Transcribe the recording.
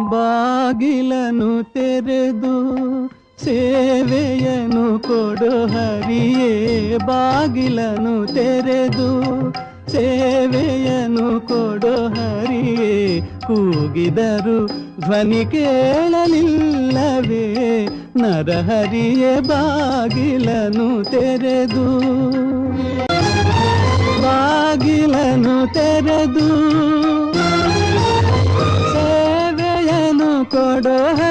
ಬಾಗಿಲನು ತೆರೆದು ಸೇವೆಯನು ಕೊಡು ಹರಿಯೇ, ಬಾಗಿಲನು ತೆರೆದು ಸೇವೆಯನು ಕೊಡು ಹರಿಯೇ, ಕೂಗಿದರು ಧ್ವನಿ ಕೇಳಲಿಲ್ಲವೇ ನರಹರಿಯೇ ಬಾಗಿಲನು ತೆರೆದು, ಬಾಗಿಲನು ತೆರೆದು ಸೇವೆಯನು ಕೊಡು